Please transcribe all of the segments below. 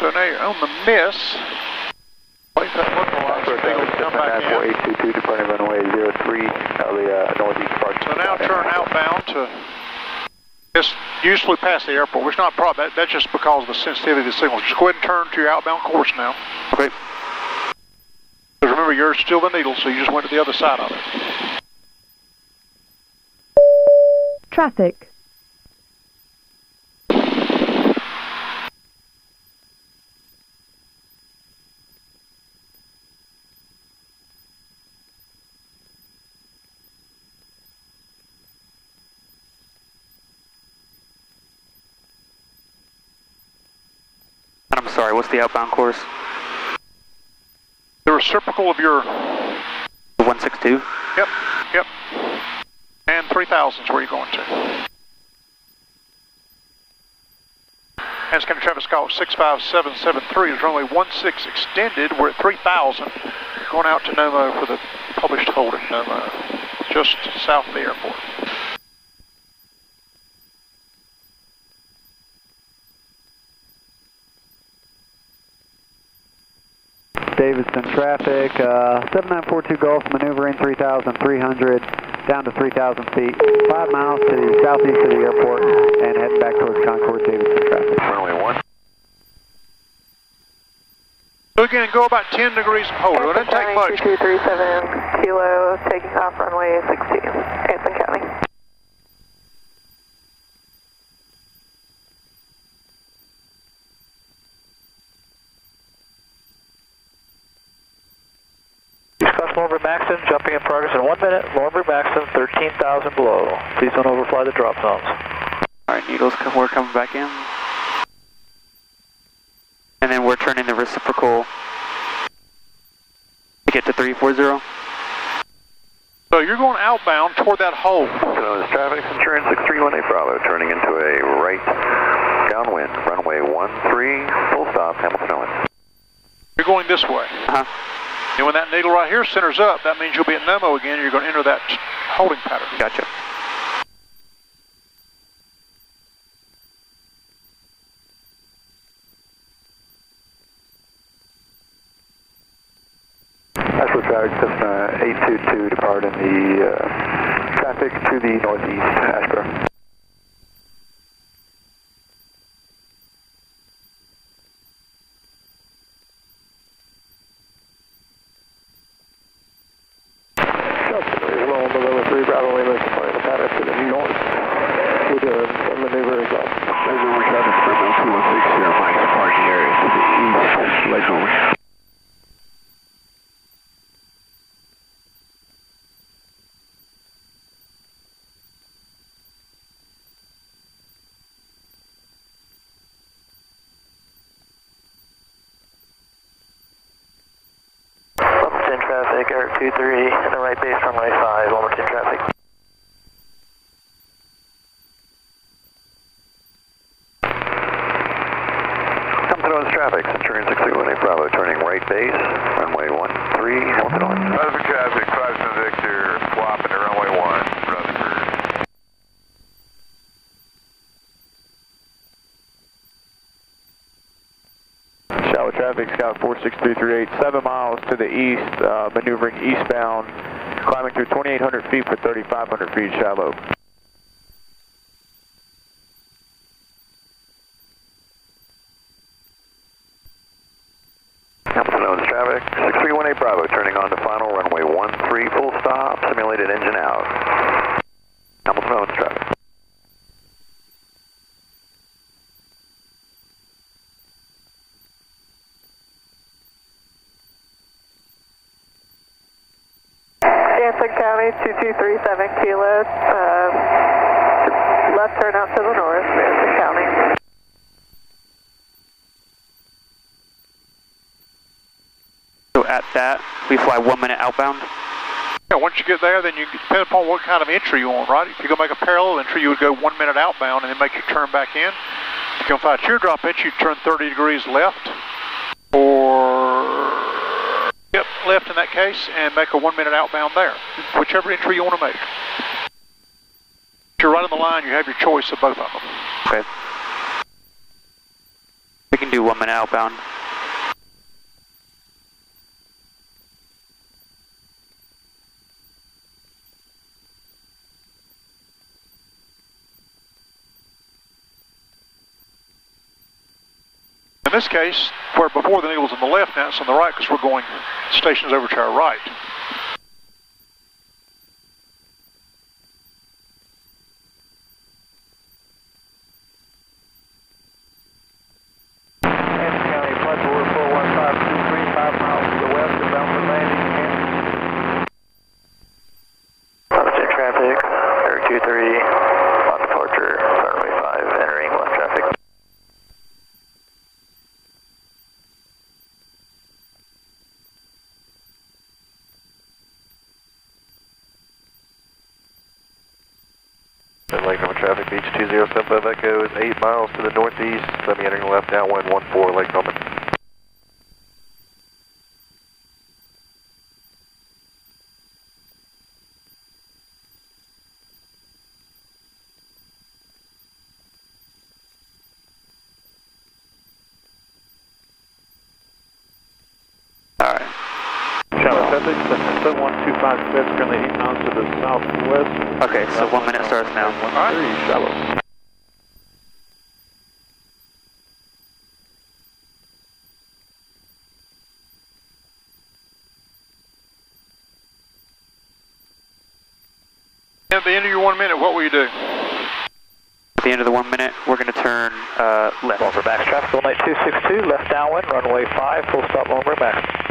So now you're on the miss. Wait for that localizer to come back in. 822 departing runway 03 of the northeast part. So now turn outbound to just usually past the airport, which is not a problem. That's just because of the sensitivity of the signals. Just go ahead and turn to your outbound course now. Okay. Because remember, you're still the needle, so you just went to the other side of it. Traffic. I'm sorry, what's the outbound course? The reciprocal of your... 162? Yep. And 3000 is where you're going to. And it's going to traffic scout 65773 is runway 16 extended. We're at 3000. Going out to NOMOE for the published hold at NOMOE, just south of the airport. Davidson traffic, 7942 Gulf, maneuvering 3,300 down to 3,000 feet, 5 miles to the southeast of the airport, and heading back towards Concord. Davidson traffic. Runway 1. So again, go about 10 degrees and hold. It doesn't take much. 2237 Kilo, taking off runway 16, Anson County. Lorber Maxton, jumping in progress in 1 minute. Lorber Maxton, 13,000 below. Please don't overfly the drop zones. Alright, needles, we're coming back in. And then we're turning the reciprocal to get to 340. So you're going outbound toward that hole. So this traffic, Centurion 6318 Bravo, turning into a right downwind, runway 13, full stop, Hamilton Owens. You're going this way. Uh-huh. And when that needle right here centers up, that means you'll be at NOMOE again, and you're going to enter that holding pattern. Gotcha. Asheville traffic, Cessna 822 departing the traffic to the northeast, Asheboro. Traffic, Eric 23, and the right base runway 5, Wilmington traffic. Hamilton Owens traffic, Centurion 6318 Bravo, turning right base, runway 13, Hamilton Owens. Rutherford traffic, 5 Victor, swapping to runway 1, Rutherford. Shallow traffic, Scout 46338, 7 miles to the east, maneuvering eastbound, climbing through 2,800 feet for 3,500 feet shallow. Hamilton Owens traffic, 6318 Bravo, turning on to final, runway 13, full stop, simulated engine out. Hamilton Owens traffic. Anson County, 2237 Kilo, left turn out to the north, Anson County. So at that, we fly 1 minute outbound. Yeah, once you get there, then you depend upon what kind of entry you want, right? If you're going to make a parallel entry, you would go 1 minute outbound and then make your turn back in. If you're going to fly a teardrop entry, you turn 30 degrees left, or left in that case, and make a 1 minute outbound there. Whichever entry you want to make. If you're right on the line, you have your choice of both of them. Okay. We can can do 1 minute outbound. In this case, where before the needle was on the left, now it's on the right because we're going stations over to our right. Lake Norman traffic, Beach 2075 Echo is 8 miles to the northeast. Let me entering left downwind 14 Lake Norman. Alright. Charlotte traffic, 7125 Quest, currently 8 miles to the southwest. Okay, so 1 minute starts now. Alright. Shallow. At the end of your 1 minute, what will you do? At the end of the 1 minute, we're going to turn left. Over max traffic, 19262, left downwind, runway 5, full stop, over max.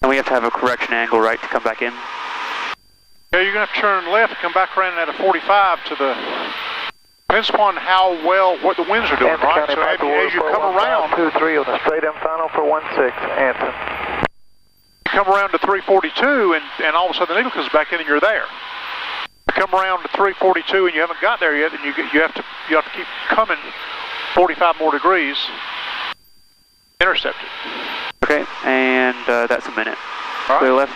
And we have to have a correction angle, right, to come back in? Yeah, you're going to have to turn left and come back around at a 45 to the... Depends upon how well, what the winds are doing, Anson right? County, So as you come around... 23 on the straight in final for 16, Anson. You come around to 342 and all of a sudden the needle comes back in and you're there. You come around to 342 and you haven't got there yet, then you have to keep coming 45 more degrees. Intercept it. Okay, and that's a minute. Right. Clear left.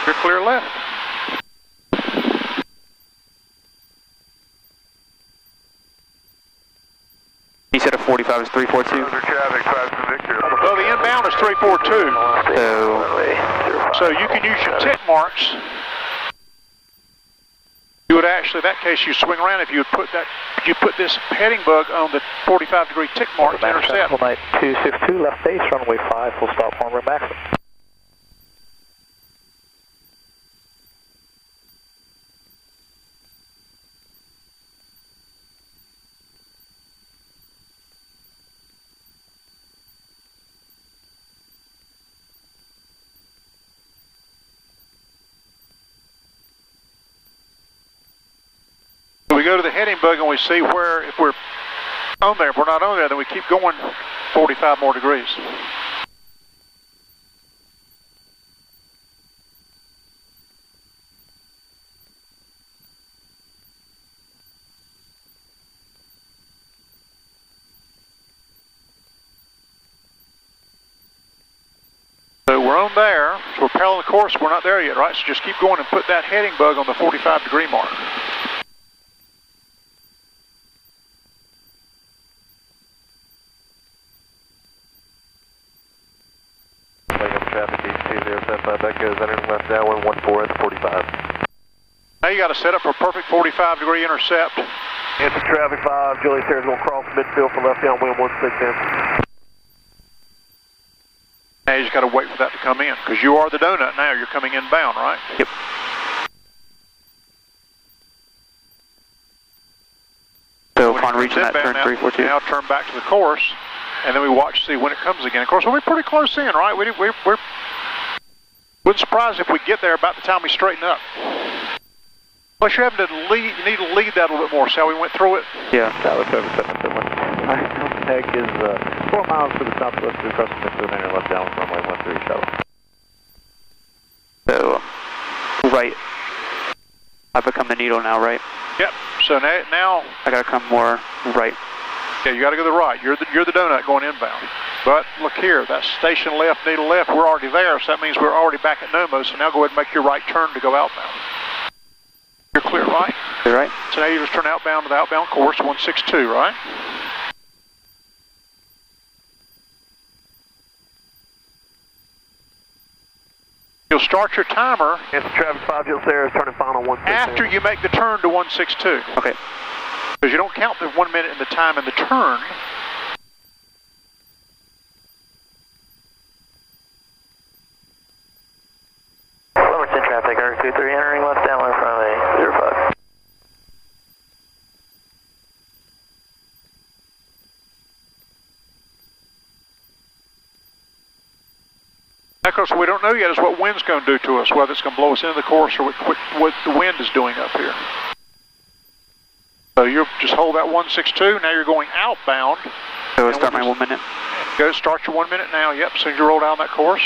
You're clear left. He said a 45 is 342. Traffic, 5 Victor. Well, the inbound is 342. So you can use your tick marks. You would actually, in that case, you swing around if you would put this heading bug on the 45-degree tick mark to intercept. 262, left base, runway 5, full stop, forward maximum. We go to the heading bug and we see where, if we're on there, if we're not on there, then we keep going 45 more degrees. So we're on there, so we're parallel the course, we're not there yet, right? So just keep going and put that heading bug on the 45-degree mark. Traffic, Beach 2075 Echo is entering left downwind 14 at the 45. Now you got to set up for a perfect 45-degree intercept. It's traffic 5, Julie Sarah's going to cross midfield for left downwind 16. Now you just got to wait for that to come in, because you are the donut now. You're coming inbound, right? Yep. So upon reaching that turn 342. Now turn back to the course, and then we watch to see when it comes again. Of course, we'll be pretty close in, right? We wouldn't surprise if we get there about the time we straighten up. Plus, you're having to lead. You need to lead that a little bit more. See how we went through it? Yeah. Dallas over 771. Tech is 4 miles to the southwest across the midfield and left down runway 13 shallow. So, right. I've become the needle now, right? Yep. So now I gotta come more right. Yeah, you got to go to the right. You're the donut going inbound. But look here, that station left, needle left. We're already there, so that means we're already back at NOMOE. So now go ahead and make your right turn to go outbound. You're clear right. Clear Clear right. So now you just turn outbound to the outbound course, 162, right? You'll start your timer. Answer traffic 5 Jill Sarah, turning final 162. After you make the turn to 162. Okay. Because you don't count the 1 minute in the time in the turn. Lumberton traffic, R23 entering left downwind runway 05. Of course, what we don't know yet is what wind's going to do to us, whether it's going to blow us into the course or what the wind is doing up here. So you just hold that 162. Now you're going outbound. So start my 1 minute. Go start your 1 minute now. Yep, as soon as you roll down that course.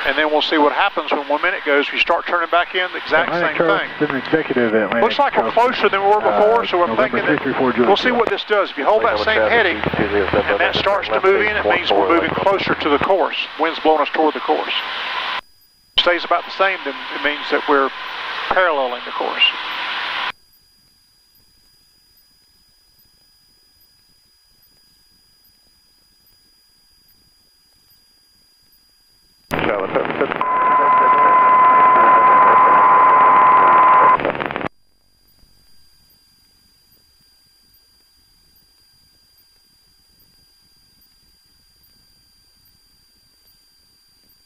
And then we'll see what happens when 1 minute goes. If you start turning back in, the exact same thing. It's an executive Atlantic. Looks like we're closer than we were before, so we're thinking that we'll see what this does. If you hold that same heading, and that starts to move in, it means we're moving closer to the course. Wind's blowing us toward the course. If it stays about the same, then it means that we're paralleling the course.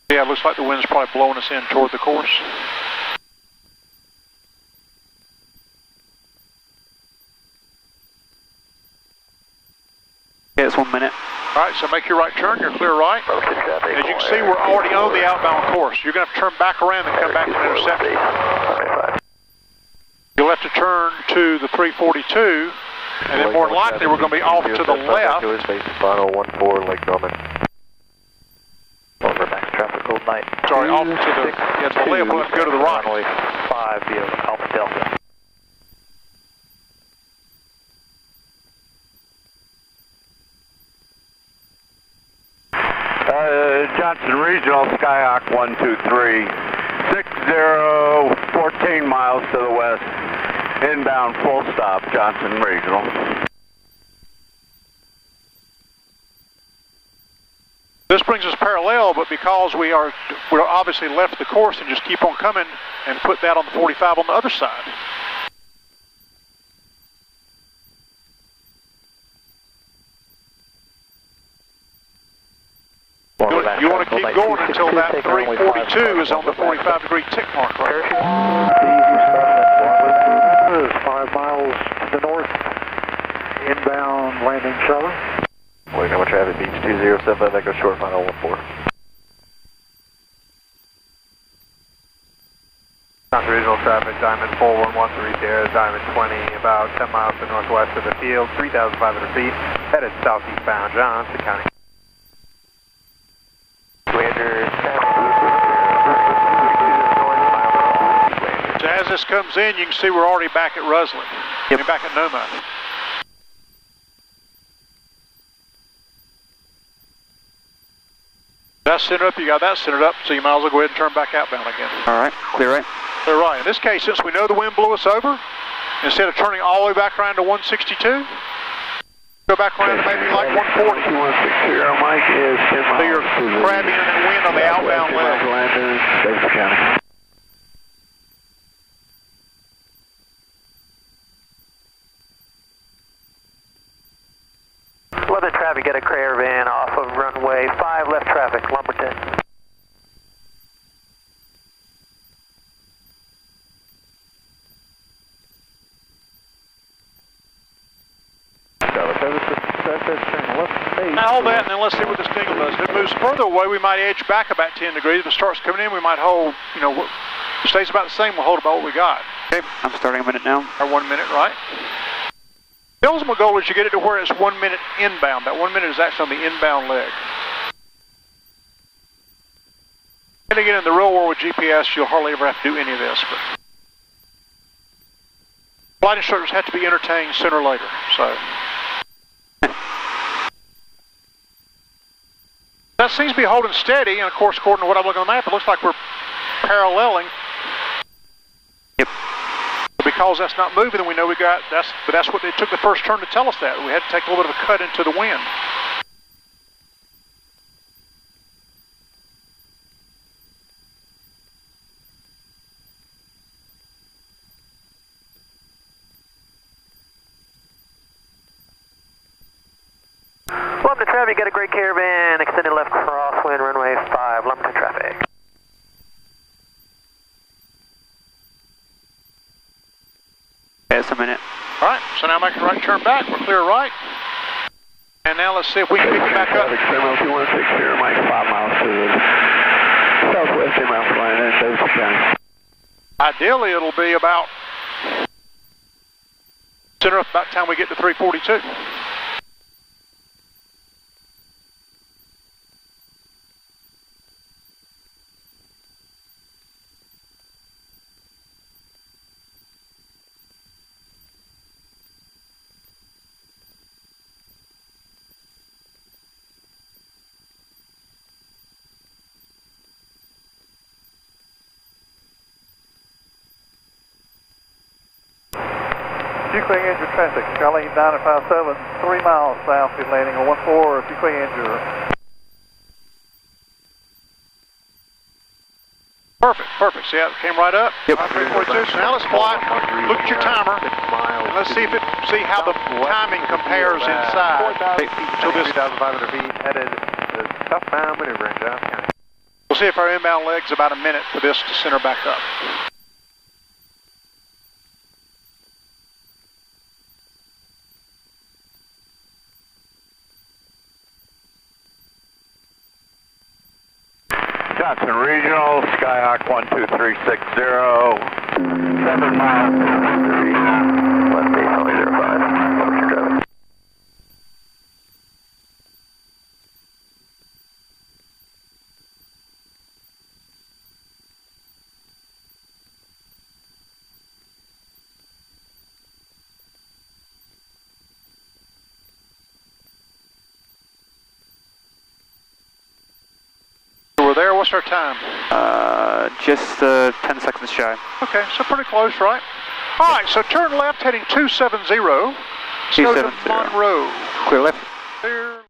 Yeah, it looks like the wind's probably blowing us in toward the course. Yeah, it's 1 minute. All right, so make your right turn. You're clear right. As you can see, we're already on the outbound course. You're going to have to turn back around and come back to an interception. You'll have to turn to the 342, and then more than likely we're going to be off to the left. Final 14 Lake Norman. Over max traffic, hold night. Sorry, off to the left. We'll have to go to the right. Runway 5 via Alpha Delta. Johnson Regional, Skyhawk 123, 60, 14 miles to the west, inbound full stop, Johnson Regional. This brings us parallel, but because we're obviously left the course and just keep on coming and put that on the 45 on the other side. You want to keep going until that 342 is on the 45-degree tick mark, right? 5 miles to the north, inbound landing shallow. Wait, number traffic beach 2075 Echo short final 14. Johnson Regional traffic, Diamond 4113 Sierra, Diamond 20, about 10 miles to the northwest of the field, 3,500 feet, headed southeastbound, Johnson County. So as this comes in, you can see we're already back at Rusland. Yep. Back at NOMOE. That's centered up, you got that centered up, so you might as well go ahead and turn back outbound again. All right, clear right. Clear right. In this case, since we know the wind blew us over, instead of turning all the way back around to 162, go back around to maybe like 140. 160, Mike is 10 miles. So you're grabbing in that wind on the outbound leg. Davis County. Weather traffic, get a caravan off of runway 5 left traffic, Lumberton. Now hold that and then let's see what this dingle does. If it moves further away, we might edge back about 10 degrees. If it starts coming in, we might hold, if it stays about the same, we'll hold about what we got. Okay, I'm starting a minute now. Our 1 minute, right? The ultimate goal is you get it to where it's 1 minute inbound. That 1 minute is actually on the inbound leg. And again, in the real world with GPS, you'll hardly ever have to do any of this. But flight instructors have to be entertained sooner or later. So that seems to be holding steady, and of course, according to what I'm looking on the map, it looks like we're paralleling. Yep. We'll be because that's not moving, then we know we got, but that's what it took the first turn to tell us that. We had to take a little bit of a cut into the wind. Welcome to traffic, got a Great Caravan, extended left crosswind, runway 5, Lumberton traffic. It's a minute. All right, so now making a right turn back, we're clear right. And now let's see if we can pick it back up. Terminal 216 here, Mike, 5 miles to the southwest of Mount Line in Davidson County. Ideally, it'll be about center up about the time we get to 342. Fuquay Injured traffic, Charlie 957, 3 miles south, get landing on 14, Fuquay Injured. Perfect, perfect. See how it came right up? Yep. 342. So now let's fly. Look at your timer. And let's see how the timing compares inside. 3,500 feet, headed to southbound maneuvering, Johnson County. We'll see if our inbound leg's about a minute for this to center back up. Johnson Regional, Skyhawk 12360, 7 miles to Left base only 05. Lumberton traffic. We're there. What's our time? Just 10 seconds shy. Okay, so pretty close, right? All right, so turn left heading 270. Let's go to Monroe. Clear left.